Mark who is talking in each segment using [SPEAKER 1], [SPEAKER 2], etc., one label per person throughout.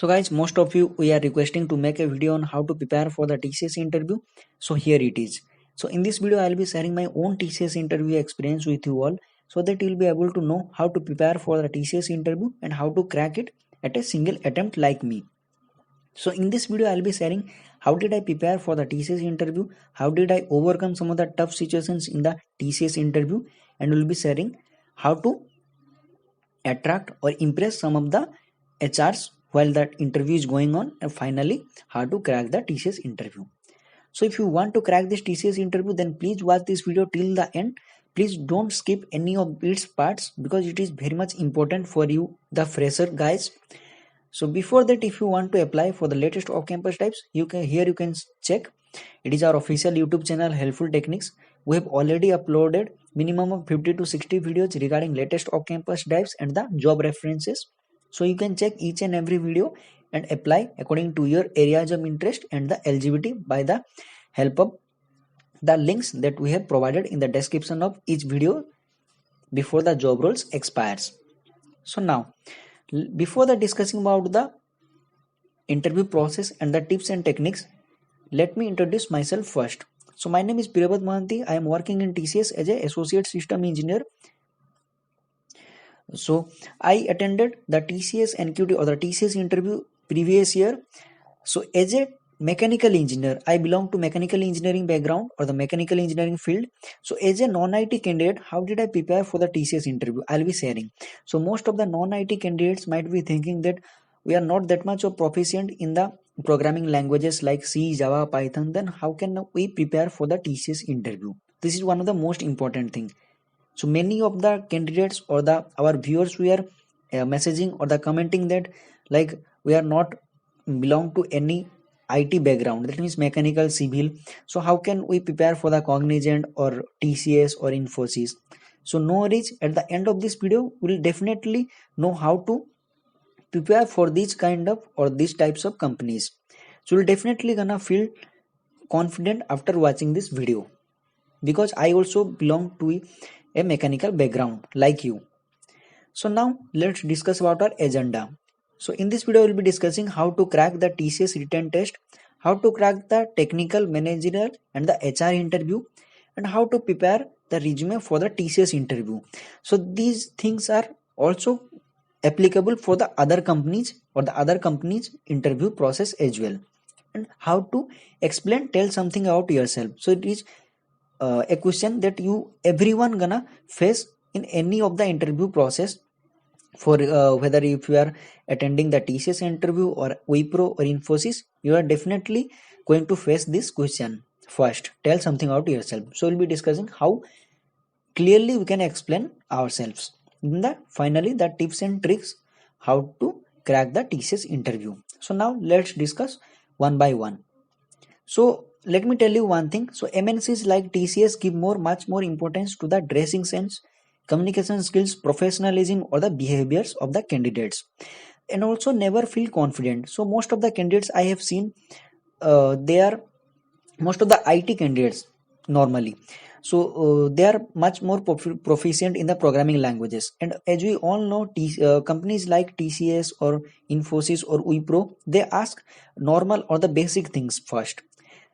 [SPEAKER 1] So guys, most of you we are requesting to make a video on how to prepare for the TCS interview. So here it is. So in this video, I'll be sharing my own TCS interview experience with you all so that you'll be able to know how to prepare for the TCS interview and how to crack it at a single attempt like me. So in this video, I'll be sharing how did I prepare for the TCS interview, how did I overcome some of the tough situations in the TCS interview, and we'll be sharing how to attract or impress some of the HRs while that interview is going on, and finally how to crack the TCS interview. So if you want to crack this TCS interview, then please watch this video till the end. Please don't skip any of its parts because it is very much important for you, the fresher guys. So before that, if you want to apply for the latest off-campus types, you can check. It is our official YouTube channel, Helpful Techniques. We have already uploaded minimum of 50 to 60 videos regarding latest off-campus types and the job references. So you can check each and every video and apply according to your areas of interest and the eligibility by the help of the links that we have provided in the description of each video before the job roles expires. So now, before the discussing about the interview process and the tips and techniques, let me introduce myself first. So my name is Prabhat Mohanty. I am working in TCS as an associate system engineer. So I attended the TCS NQT or the TCS interview previous year. So as a mechanical engineer, I belong to mechanical engineering background or the mechanical engineering field. So as a non-IT candidate, how did I prepare for the TCS interview? I'll be sharing. So most of the non-IT candidates might be thinking that we are not that much of proficient in the programming languages like C, Java, Python. Then how can we prepare for the TCS interview? This is one of the most important things. So many of the candidates or our viewers were messaging or the commenting that like we are not belong to any IT background, that means mechanical, civil. So how can we prepare for the Cognizant or TCS or Infosys? So no worries, at the end of this video we'll definitely know how to prepare for these kind of or these types of companies. So you'll definitely gonna feel confident after watching this video because I also belong to a mechanical background like you. So now let's discuss about our agenda. So in this video we'll be discussing how to crack the TCS written test, how to crack the technical, managerial and the HR interview, and how to prepare the resume for the TCS interview. So these things are also applicable for the other companies or the other companies interview process as well. And how to tell something about yourself. So it is a question that everyone gonna face in any of the interview process for whether if you are attending the TCS interview or Wipro or Infosys, you are definitely going to face this question. First, tell something about yourself. So we'll be discussing how clearly we can explain ourselves. Then finally the tips and tricks how to crack the TCS interview. So now let's discuss one by one. So let me tell you one thing. So MNCs like TCS give much more importance to the dressing sense, communication skills, professionalism, or the behaviors of the candidates, and also never feel confident. So most of the candidates I have seen, they are most of the IT candidates normally. So they are much more proficient in the programming languages, and as we all know, companies like TCS or Infosys or Wipro, they ask normal or the basic things first.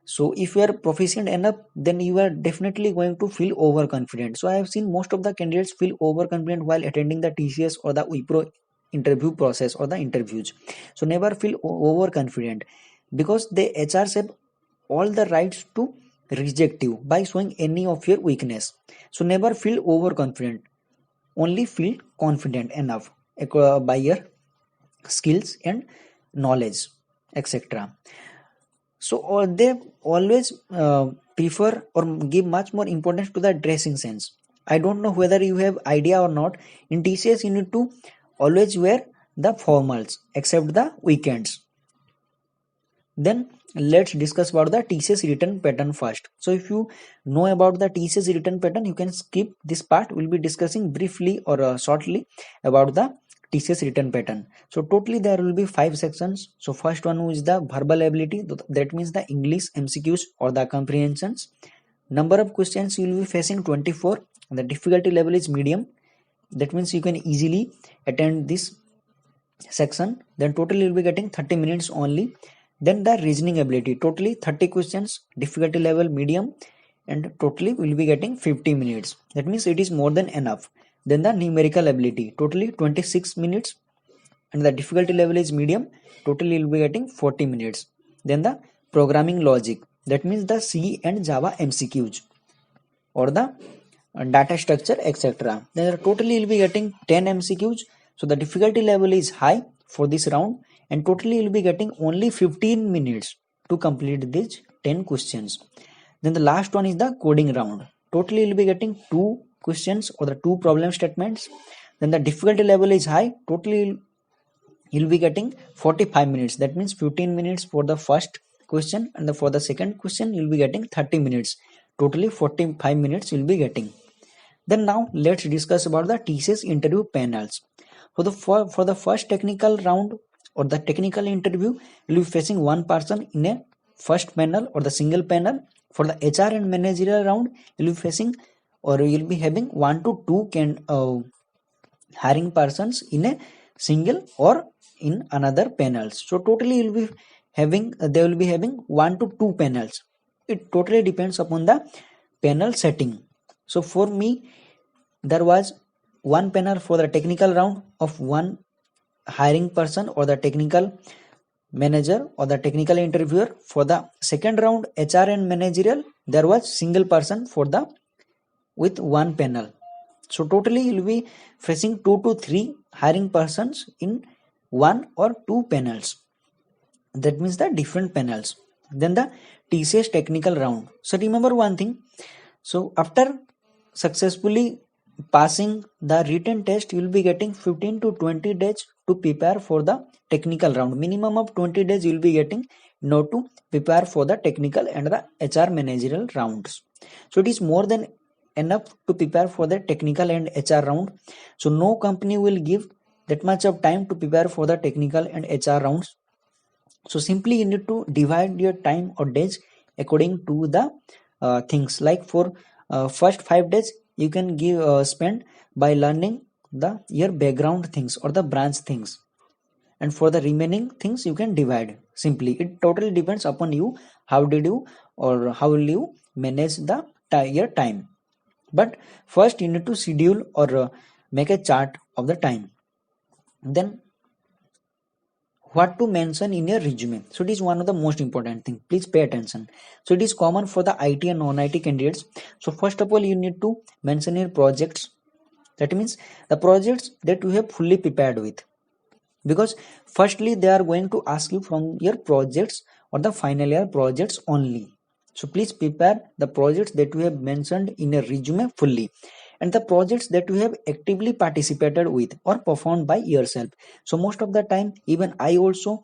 [SPEAKER 1] So if you are proficient enough, then you are definitely going to feel overconfident. So I have seen most of the candidates feel overconfident while attending the TCS or the Wipro interview process or the interviews. So never feel overconfident because the HRs have all the rights to reject you by showing any of your weakness. So never feel overconfident. Only feel confident enough by your skills and knowledge, etc. So they always prefer or give much more importance to the dressing sense. I don't know whether you have idea or not. In TCS, you need to always wear the formals except the weekends. Then let's discuss about the TCS written pattern first. So if you know about the TCS written pattern, you can skip this part. We'll be discussing briefly or shortly about the TCS written pattern. So totally there will be 5 sections. So first one is the verbal ability, that means the English MCQs or the comprehensions. Number of questions you will be facing 24, and the difficulty level is medium. That means you can easily attend this section, then totally you'll be getting 30 minutes only. Then the reasoning ability, totally 30 questions, difficulty level medium, and totally we'll be getting 50 minutes. That means it is more than enough. Then the numerical ability, totally 26 minutes, and the difficulty level is medium, totally you'll be getting 40 minutes. Then the programming logic, that means the C and Java MCQs or the data structure, etc. Then totally you'll be getting 10 MCQs. So the difficulty level is high for this round, and totally you'll be getting only 15 minutes to complete these 10 questions. Then the last one is the coding round. Totally you'll be getting 2 questions or the 2 problem statements. Then the difficulty level is high. Totally you'll be getting 45 minutes. That means 15 minutes for the first question, and for the second question you'll be getting 30 minutes. Totally 45 minutes you'll be getting. Then now let's discuss about the TCS interview panels. For the first technical round or the technical interview, you'll be facing one person in a first panel or the single panel. For the HR and managerial round, you'll be facing or you'll be having 1 to 2 hiring persons in a single or in another panels. So totally you'll be having they will be having 1 to 2 panels. It totally depends upon the panel setting. So for me, there was one panel for the technical round of one hiring person or the technical manager or the technical interviewer. For the second round, HR and managerial, there was single person for the with one panel. So totally you'll be facing 2 to 3 hiring persons in one or two panels. That means the different panels. Then the TCS technical round. So remember one thing. So after successfully passing the written test, you will be getting 15 to 20 days to prepare for the technical round. Minimum of 20 days you will be getting now to prepare for the technical and the HR managerial rounds. So it is more than enough to prepare for the technical and HR round. So no company will give that much of time to prepare for the technical and HR rounds. So simply you need to divide your time or days according to the things. Like for first 5 days you can give spend by learning the your background things or the branch things, and for the remaining things you can divide. Simply it totally depends upon you how did you or how will you manage the your time. But first you need to schedule or make a chart of the time. Then what to mention in your resume. So it is one of the most important thing. Please pay attention. So it is common for the IT and non-IT candidates. So first of all, you need to mention your projects. That means the projects that you have fully prepared with. Because firstly, they are going to ask you from your projects or the final year projects only. So please prepare the projects that you have mentioned in a resume fully, and the projects that you have actively participated with or performed by yourself. So most of the time, even I also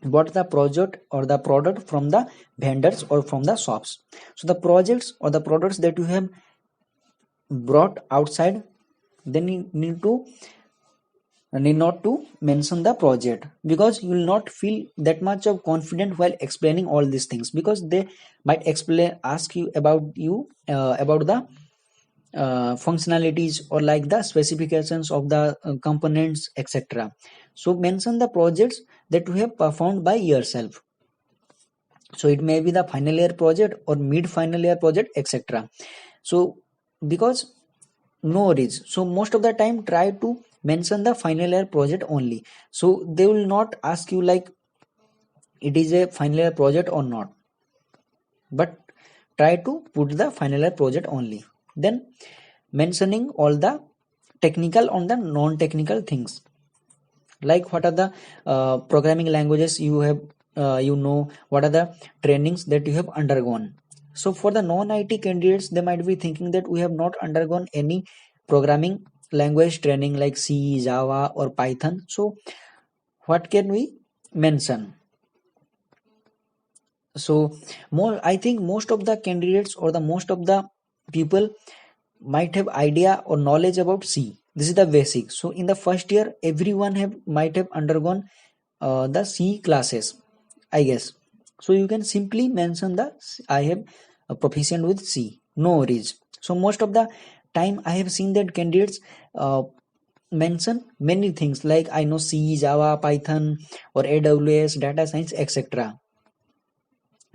[SPEAKER 1] bought the project or the product from the vendors or from the shops. So the projects or the products that you have brought outside, then you need not to mention the project, because you will not feel that much of confident while explaining all these things, because they might ask you about the functionalities or like the specifications of the components, etc. So mention the projects that you have performed by yourself. So it may be the final year project or mid final year project, etc. So because no worries, so most of the time try to mention the final year project only. So they will not ask you like it is a final year project or not, but try to put the final year project only. Then mentioning all the technical on the non-technical things, like what are the programming languages you have, what are the trainings that you have undergone. So for the non-IT candidates, they might be thinking that we have not undergone any programming language training like C, Java or Python. So what can we mention? So more, I think most of the candidates or the most of the people might have idea or knowledge about C. This is the basic. So in the first year, everyone might have undergone the C classes, I guess. So you can simply mention the I have a proficient with C. No worries. So most of the time I have seen that candidates mention many things like I know C, Java, Python, or AWS, data science, etc.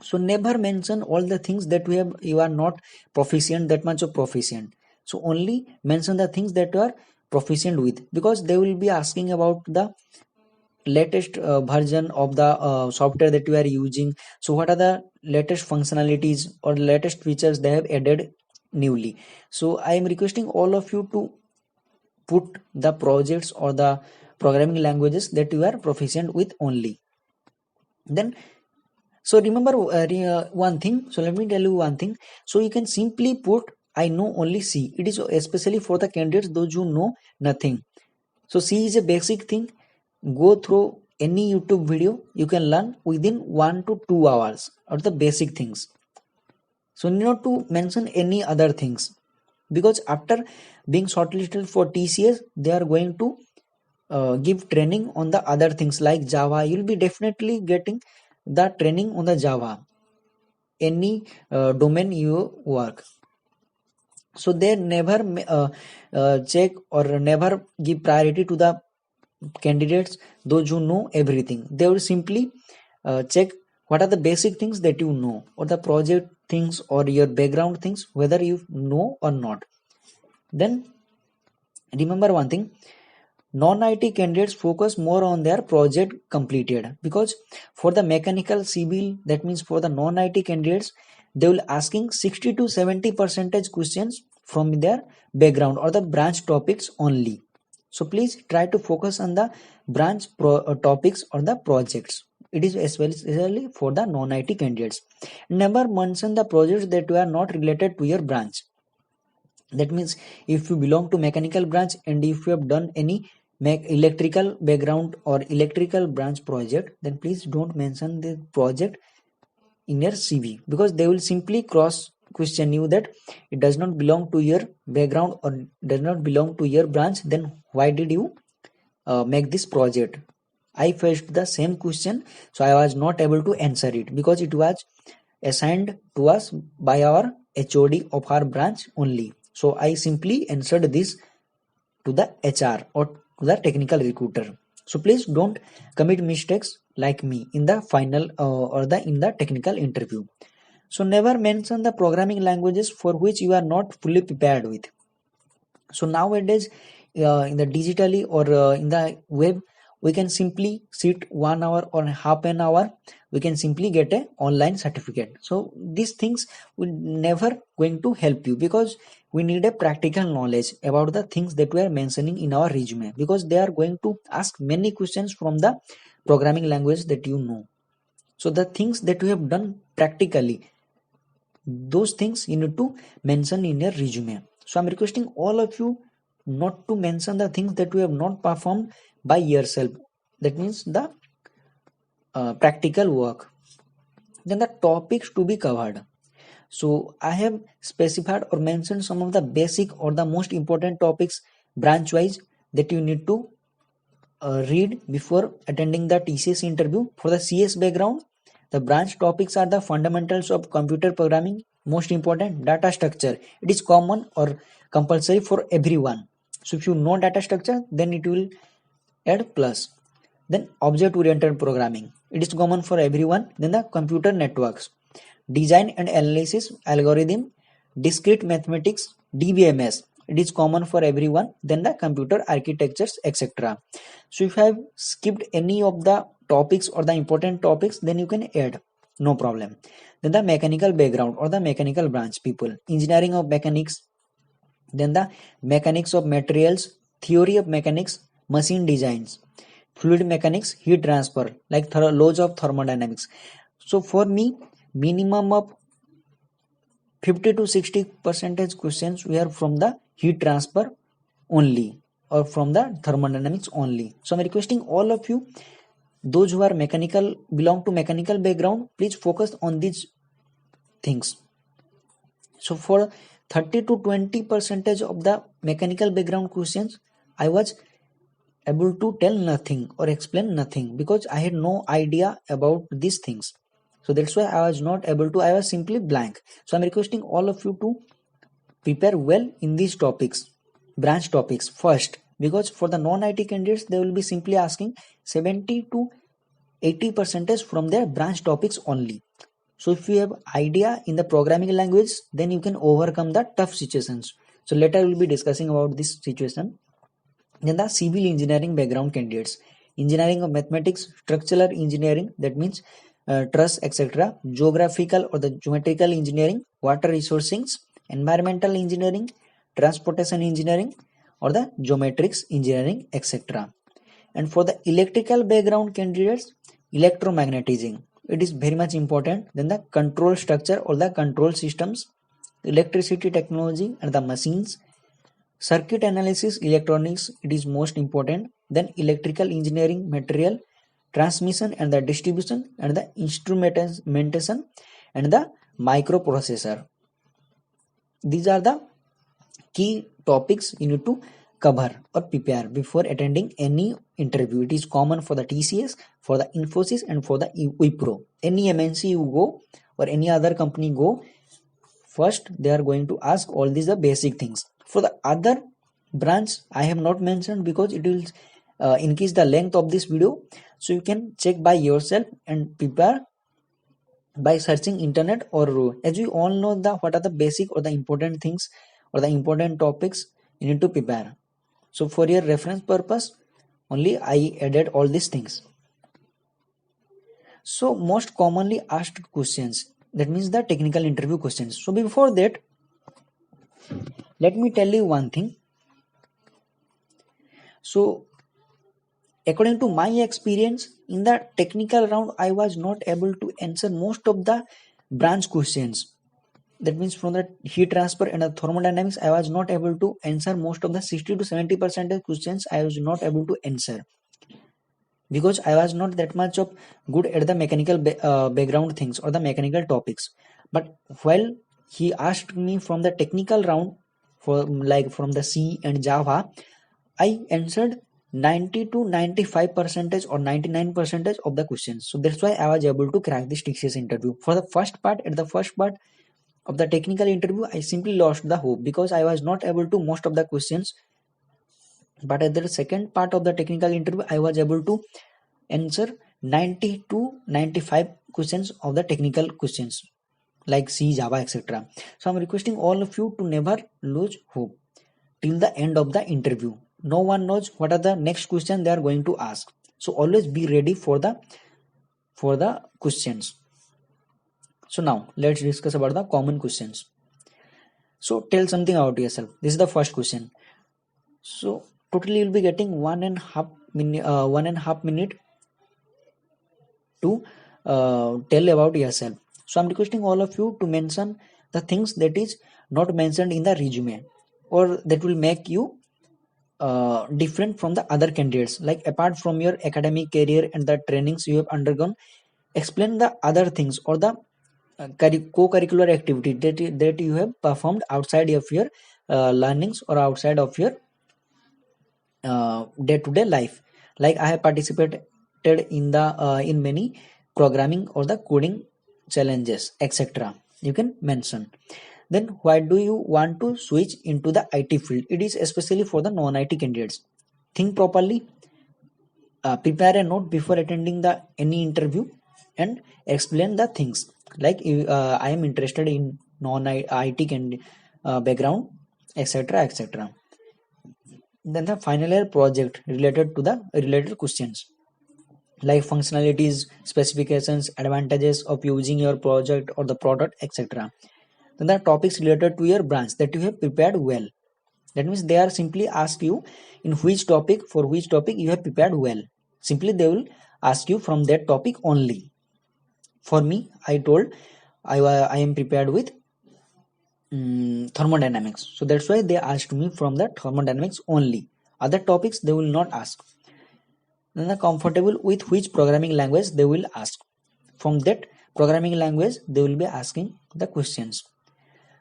[SPEAKER 1] So never mention all the things that you are not proficient, that much of proficient. So only mention the things that you are proficient with, because they will be asking about the latest version of the software that you are using. So what are the latest functionalities or latest features they have added newly. So I am requesting all of you to put the projects or the programming languages that you are proficient with only. Then so remember one thing. So let me tell you one thing. So you can simply put I know only C. It is especially for the candidates those who know nothing. So C is a basic thing. Go through any YouTube video, you can learn within 1 to 2 hours or the basic things. So not to mention any other things, because after being shortlisted for TCS, they are going to give training on the other things like Java. You'll be definitely getting the training on the Java, any domain you work. So they never check or never give priority to the candidates those who know everything. They will simply check what are the basic things that you know, or the project things or your background things, whether you know or not. Then remember one thing, non-IT candidates focus more on their project completed, because for the mechanical civil, that means for the non-IT candidates, they will asking 60 to 70 percentage questions from their background or the branch topics only. So please try to focus on the branch topics or the projects. It is especially for the non-IT candidates. Never mention the projects that were not related to your branch. That means if you belong to mechanical branch and if you have done any electrical background or electrical branch project, then please don't mention the project in your CV, because they will simply cross question you that it does not belong to your background or does not belong to your branch. Then why did you make this project? I faced the same question, so I was not able to answer it because it was assigned to us by our HOD of our branch only. So I simply answered this to the HR or to the technical recruiter. So please don't commit mistakes like me in the final or the in the technical interview. So never mention the programming languages for which you are not fully prepared with. So nowadays in the digitally or in the web, we can simply sit 1 hour or half an hour, we can simply get a online certificate. So these things will never going to help you, because we need a practical knowledge about the things that we are mentioning in our resume, because they are going to ask many questions from the programming language that you know. So the things that you have done practically, those things you need to mention in your resume. So I'm requesting all of you not to mention the things that you have not performed by yourself. That means the practical work. Then the topics to be covered. So I have specified or mentioned some of the basic or the most important topics branch wise that you need to read before attending the TCS interview. For the CS background, the branch topics are the fundamentals of computer programming, most important data structure. It is common or compulsory for everyone. So if you know data structure, then it will add plus. Then object oriented programming, it is common for everyone. Then the computer networks, design and analysis algorithm, discrete mathematics, DBMS, it is common for everyone. Then the computer architectures, etc. So if I have skipped any of the topics or the important topics, then you can add, no problem. Then the mechanical background or the mechanical branch people, engineering of mechanics, then the mechanics of materials, theory of mechanics, machine designs, fluid mechanics, heat transfer, like laws of thermodynamics. So for me, minimum of 50 to 60 percentage questions were from the heat transfer only or from the thermodynamics only. So I'm requesting all of you, those who are mechanical, belong to mechanical background, please focus on these things. So for 30 to 20 percentage of the mechanical background questions, I was able to tell nothing or explain nothing, because I had no idea about these things. So that's why I was not able to, I was simply blank. So I'm requesting all of you to prepare well in these topics, branch topics first, because for the non-IT candidates they will be simply asking 70 to 80% from their branch topics only. So if you have idea in the programming language, then you can overcome the tough situations. So later we'll be discussing about this situation. Then the civil engineering background candidates, engineering of mathematics, structural engineering, that means truss, etc., geographical or the geometrical engineering, water resourcing, environmental engineering, transportation engineering, or the geometrics engineering, etc. And for the electrical background candidates, electromagnetism, it is very much important. Then the control structure or the control systems, electricity technology and the machines, circuit analysis, electronics, it is most important. Then electrical engineering, material transmission and the distribution and the instrumentation and the microprocessor. These are the key topics you need to cover or prepare before attending any interview. It is common for the TCS, for the Infosys and for the Wipro. Any MNC you go or any other company go, first they are going to ask all these the basic things. For the other branch I have not mentioned because it will increase the length of this video, so you can check by yourself and prepare by searching internet, or as we all know the what are the basic or the important things or the important topics you need to prepare. So for your reference purpose only I added all these things. So most commonly asked questions, that means the technical interview questions. So before that, let me tell you one thing. So according to my experience in the technical round, I was not able to answer most of the branch questions. That means from the heat transfer and the thermodynamics, I was not able to answer most of the 60 to 70% questions. I was not able to answer because I was not that much of good at the mechanical background things or the mechanical topics. But while he asked me from the technical round, for like from the C and Java, I answered 90 to 95% or 99% of the questions. So that's why I was able to crack this TCS interview. For the first part, at the first part of the technical interview, I simply lost the hope because I was not able to most of the questions. But at the second part of the technical interview, I was able to answer 90 to 95 questions of the technical questions like C, Java, etc. So I'm requesting all of you to never lose hope till the end of the interview. No one knows what are the next question they are going to ask. So always be ready for the questions. So now let's discuss about the common questions. So tell something about yourself. This is the first question. So totally you'll be getting 1.5 minute to tell about yourself. So I'm requesting all of you to mention the things that is not mentioned in the resume or that will make you different from the other candidates. Like apart from your academic career and the trainings you have undergone, explain the other things or the co-curricular activity that you have performed outside of your learnings or outside of your day-to-day life. Like I have participated in the in many programming or the coding challenges, etc. You can mention. Then why do you want to switch into the IT field? It is especially for the non-IT candidates. Think properly, prepare a note before attending the any interview and explain the things. Like I am interested in non-IT background, etc., etc. Then the final year project related to the related questions like functionalities, specifications, advantages of using your project or the product, etc. Then the topics related to your branch that you have prepared well. That means they are simply ask you in which topic, for which topic you have prepared well. Simply they will ask you from that topic only. For me, I told I am prepared with thermodynamics. So that's why they asked me from the thermodynamics only. Other topics they will not ask. Then the comfortable with which programming language they will ask. From that programming language they will be asking the questions.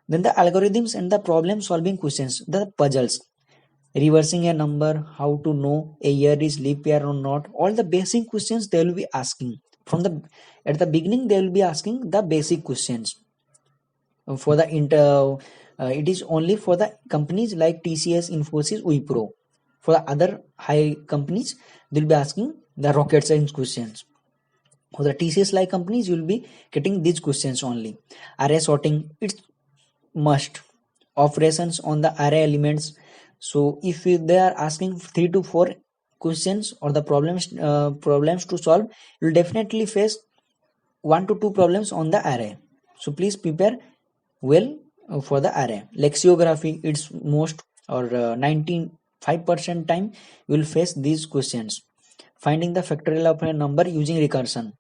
[SPEAKER 1] Then the algorithms and the problem solving questions, the puzzles, reversing a number, how to know a year is leap year or not, all the basic questions they will be asking. From the at the beginning they will be asking the basic questions. For the it is only for the companies like TCS, Infosys, Wipro. For the other high companies, they'll be asking the rocket science questions. For the TCS like companies, you'll be getting these questions only. Array sorting, it's must. Operations on the array elements. So if they are asking 3 to 4 questions or the problems to solve, you'll definitely face 1 to 2 problems on the array. So please prepare well for the array. Lexicography, it's most or 95% time you will face these questions. Finding the factorial of a number using recursion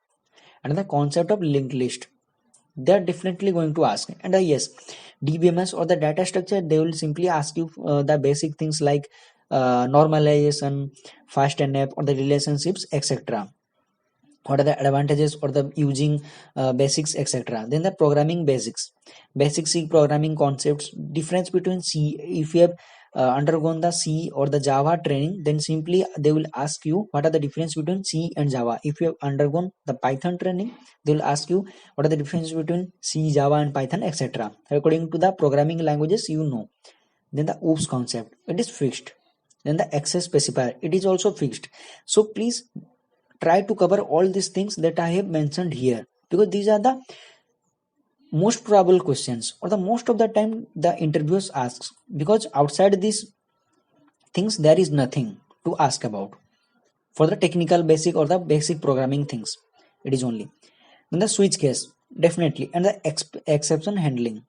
[SPEAKER 1] and the concept of linked list, they are definitely going to ask. And yes, DBMS or the data structure, they will simply ask you the basic things like normalization, fast NF, or the relationships, etc. What are the advantages or the using basics, etc. Then the programming basic C programming concepts, difference between C. If you have undergone the C or the Java training, then simply they will ask you what are the difference between C and Java. If you have undergone the Python training, they will ask you what are the difference between C, Java and Python, etc. According to the programming languages, you know. Then the OOPS concept, it is fixed. Then the access specifier, it is also fixed. So please try to cover all these things that I have mentioned here, because these are the most probable questions or the most of the time the interviewers asks, because outside these things there is nothing to ask about for the technical basic or the basic programming things. It is only in the switch case, definitely, and the exception handling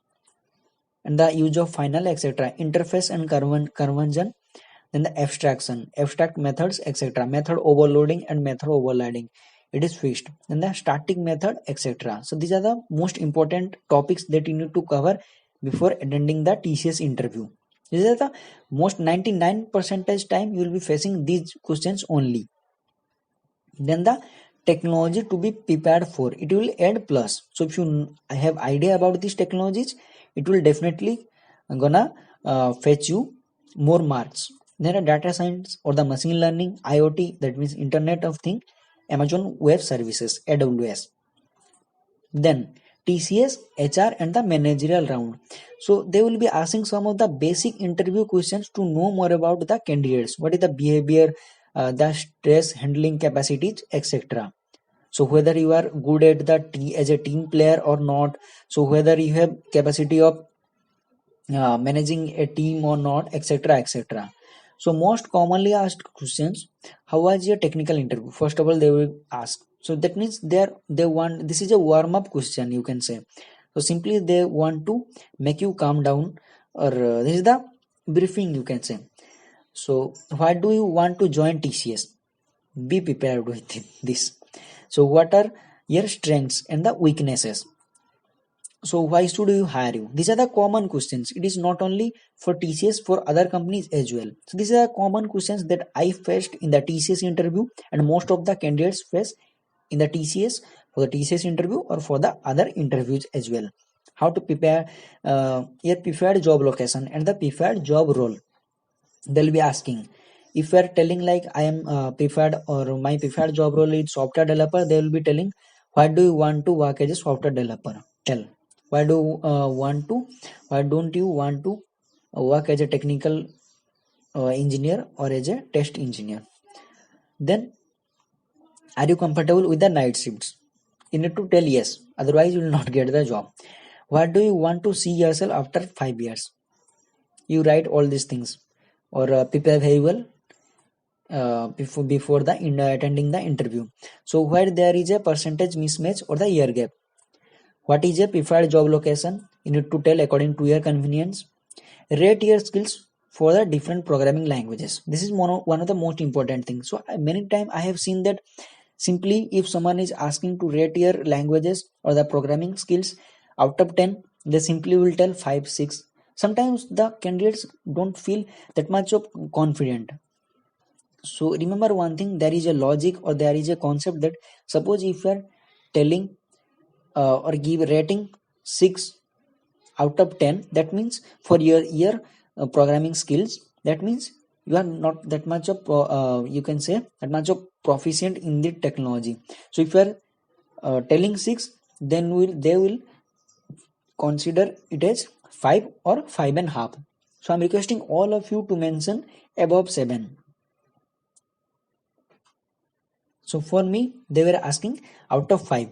[SPEAKER 1] and the use of final, etc. Interface and conversion. Then the abstract methods, etc. Method overloading and method overloading, it is fixed. Then the static method, etc. So these are the most important topics that you need to cover before attending the TCS interview. These are the most 99% time you will be facing these questions only. Then the technology to be prepared for, it will add plus. So if you have idea about these technologies, it will definitely gonna fetch you more marks. There are data science or the machine learning, IoT, that means Internet of Things, Amazon Web Services, AWS. Then TCS, HR, and the managerial round. So they will be asking some of the basic interview questions to know more about the candidates. What is the behavior, the stress handling capacities, etc. So whether you are good at the as a team player or not. So whether you have capacity of managing a team or not, etc., etc. So most commonly asked questions: how was your technical interview? First of all, they will ask. So that means they want, this is a warm up question, you can say. So simply they want to make you calm down, or this is the briefing, you can say. So why do you want to join TCS? Be prepared with this. So what are your strengths and the weaknesses? So why should you hire you? These are the common questions. It is not only for TCS, for other companies as well. So these are common questions that I faced in the TCS interview, and most of the candidates face in the TCS, for the TCS interview or for the other interviews as well. How to prepare your preferred job location and the preferred job role. They'll be asking. If you are telling like I am preferred, or my preferred job role is software developer, they will be telling, why do you want to work as a software developer? Tell. Why do you why don't you want to work as a technical engineer or as a test engineer? Then, are you comfortable with the night shifts? You need to tell yes, otherwise you will not get the job. What do you want to see yourself after 5 years? You write all these things, or prepare very well before the attending the interview. So where there is a percentage mismatch or the year gap, what is a preferred job location? You need to tell according to your convenience. Rate your skills for the different programming languages. This is one of the most important things. So many times I have seen that simply if someone is asking to rate your languages or the programming skills out of 10, they simply will tell 5, 6. Sometimes the candidates don't feel that much of confident. So remember one thing, there is a logic or there is a concept that suppose if you are telling or give rating 6 out of 10, that means for your programming skills, that means you are not that much of you can say that much of proficient in the technology. So if you are telling 6, then they will consider it as 5 or 5.5. So I'm requesting all of you to mention above 7. So for me, they were asking out of 5.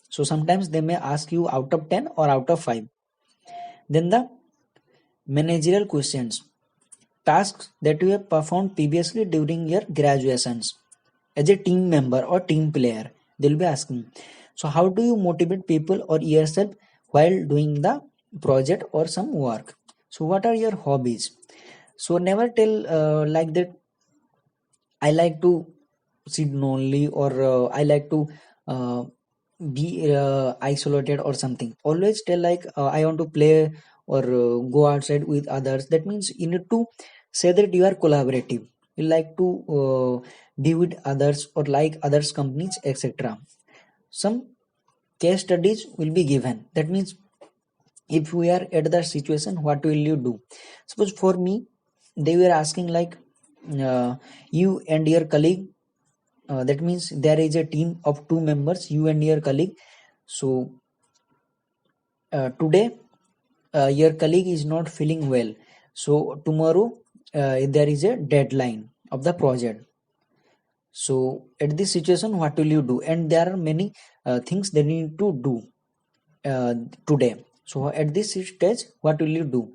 [SPEAKER 1] So sometimes they may ask you out of 10 or out of 5. Then the managerial questions, tasks that you have performed previously during your graduations as a team member or team player. They'll be asking. So how do you motivate people or yourself while doing the project or some work? So what are your hobbies? So never tell like that I like to sit lonely or I like to uh, be isolated or something. Always tell like I want to play or go outside with others. That means you need to say that you are collaborative. You like to be with others or like others companies, etc. Some case studies will be given. That means if we are at that situation, what will you do? Suppose for me, they were asking like you and your colleague, that means there is a team of 2 members, you and your colleague. So today your colleague is not feeling well, so tomorrow there is a deadline of the project. So at this situation, what will you do? And there are many things they need to do today. So at this stage, what will you do?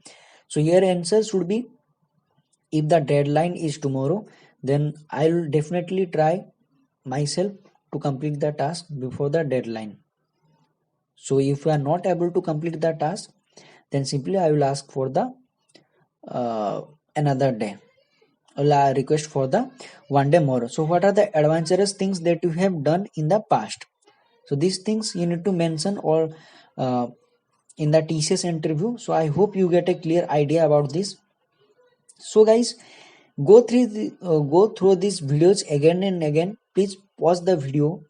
[SPEAKER 1] So your answer should be, if the deadline is tomorrow, then I'll definitely try myself to complete the task before the deadline. So if you are not able to complete the task, then simply I will ask for the another day. I'll request for the one day more. So what are the adventurous things that you have done in the past? So these things you need to mention or uh, in the TCS interview. So I hope you get a clear idea about this. So guys, go through these videos again and again. Please pause the video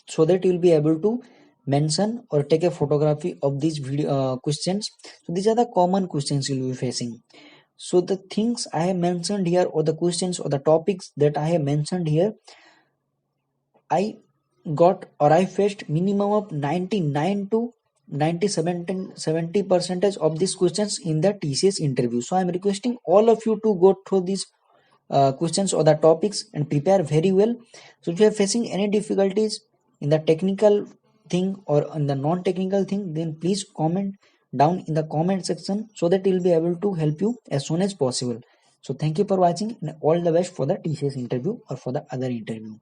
[SPEAKER 1] so that you'll be able to mention or take a photography of these video questions. So these are the common questions you'll be facing. So the things I have mentioned here, or the questions or the topics that I have mentioned here, I got or I faced minimum of 99 to 97 70 percentage of these questions in the TCS interview. So I'm requesting all of you to go through these questions or the topics and prepare very well. So if you are facing any difficulties in the technical thing or in the non-technical thing, then please comment down in the comment section so that we'll be able to help you as soon as possible. So thank you for watching and all the best for the TCS interview or for the other interview.